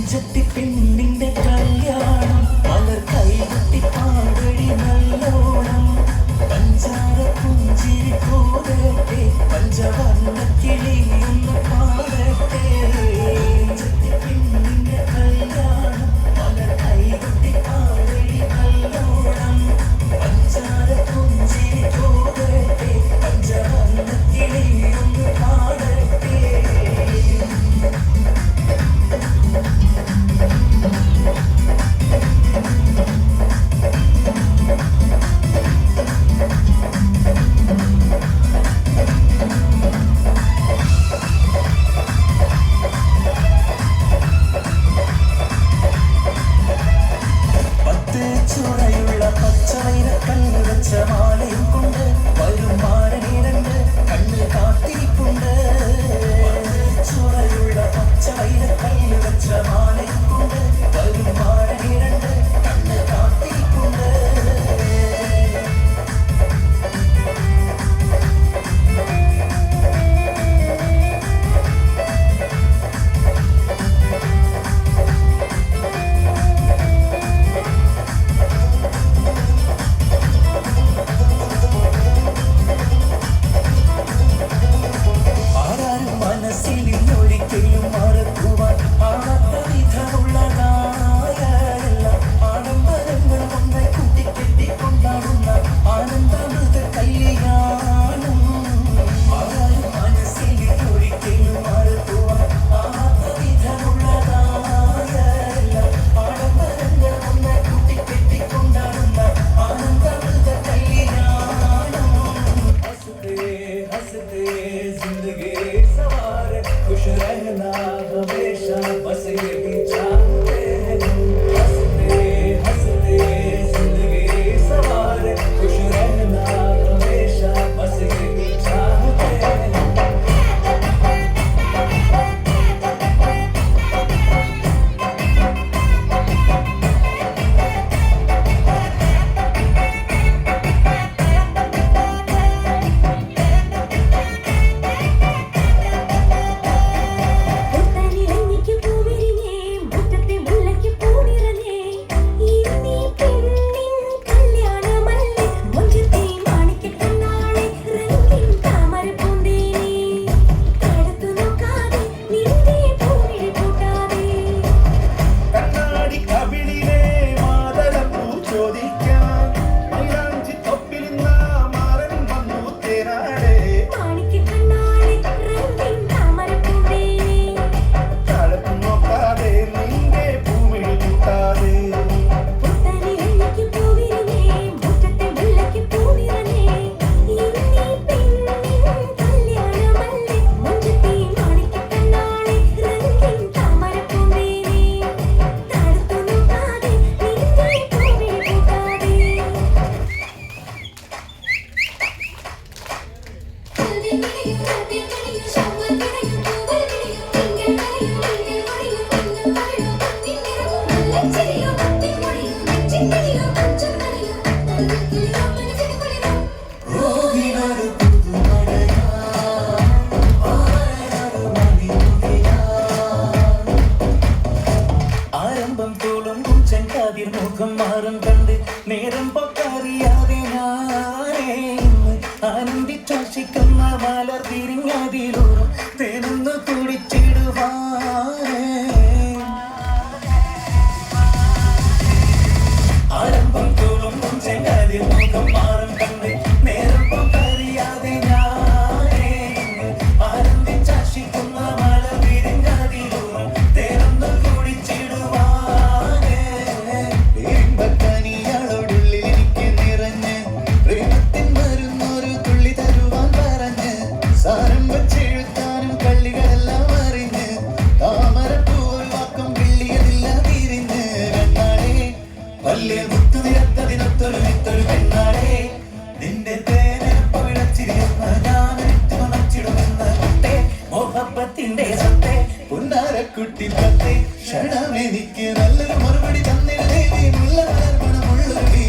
പെണ്ണിന്റെ കല്യാണം മലർ കൈകൊട്ടി പാടടി നല്ലോണം പഞ്ചാര പുഞ്ചിരി പോരട്ടെ പഞ്ചവർണ്ണ കിളിയൊന്ന് പാടട്ടെ പെണ്ണിന്റെ കല്യാണം മലർ കൈകൊട്ടി പാടടി നല്ലോണം പഞ്ചാര പുഞ്ചിരി പോരട്ടെ പഞ്ചവർണ്ണ കിളിയൊന്ന് പാടട്ടെ. ചുവയുള്ള പച്ചവൈര കണ്ണ് വെച്ച മാലയും കൊണ്ട് വരും മാരനീരണ്ട് കണ്ണിൽ കാത്തിരിപ്പുണ്ട്. ചുവയുള്ള പച്ചവൈര കണ്ണ് വെച്ച മാലയും കൊണ്ട് വരും മാരനീരണ്ട് കണ്ണിൽ കാത്തിരിപ്പുണ്ട്. ഒരിക്കലും മറക്കുവാൻ ആവാത്ത വിധമുള്ളതായ ആഡംബരങ്ങൾ ഒന്നായി കൂട്ടിക്കെട്ടിക്കൊണ്ടാടുന്ന ആനന്ദാമൃത കല്യാണം. ആരും മനസ്സിൽ ഒരിക്കലും മറക്കുവാൻ ആവാത്ത വിധമുള്ളതായ ആഡംബരങ്ങൾ ഒന്നായി കൂട്ടിക്കെട്ടിക്കൊണ്ടാടുന്ന ആനന്ദാമൃത കല്യാണം. ഹസ്തേ ഹസ്തേ ജിന്ദഗി खुश रहना हमेशा बस यही चाहते हैं हंसते हंसते जिंदगी सवार खुश रहना हमेशा बस यही चाहते हैं. മുഖം മാറും കണ്ട് നേരം പൊക്കറിയാതെ ഞാനേ ആനന്ദിച്ചോഷിക്കുന്ന മലർ തിരിഞ്ഞതിലൂറും തേനൊന്ന് കുടിച്ചിടുവാനേ. ആരംഭം തോളും ചെങ്കതിൽ മുഖം മാറും കണ്ട് നേരം പൊക്കറിയാതെ ഞാനേ ആനന്ദിച്ചോഷിക്കുന്ന മലർ തിരിഞ്ഞതിലൂറും തേനൊന്ന് കുടിച്ചിടുവാനേ. കനിയാളോടുള്ളിലിരിക്കെ നിറഞ്ഞ് പ്രേമത്തിൻ മരുന്നൊരു തുള്ളി തരുവാൻ പറഞ്ഞ് സാരം വച്ചെഴുത്താനും കള്ളികളെല്ലാം അറിഞ്ഞ് താമരപ്പൂവൽ വാക്കം കിള്ളിയതില്ല തിരിഞ്ഞ് കണ്ണാടേ വല്യ മുത്തു നിരത്തതിനൊത്തൊരു വിത്തൊരു പെണ്ണാടേ നിന്റെ തേനപ്പ വിളച്ചിരിക്കുന്ന ഞാൻ മണച്ചിടുമെന്ന് മുട്ടേ മോഹപ്പത്തിന്റെ സത്തേ പുന്നാരക്കുട്ടി പത്തേ ക്ഷണമെനിക്ക് നല്ലൊരു മറുപടി തന്നിടേ മുള്ള മണമുള്ളൊരു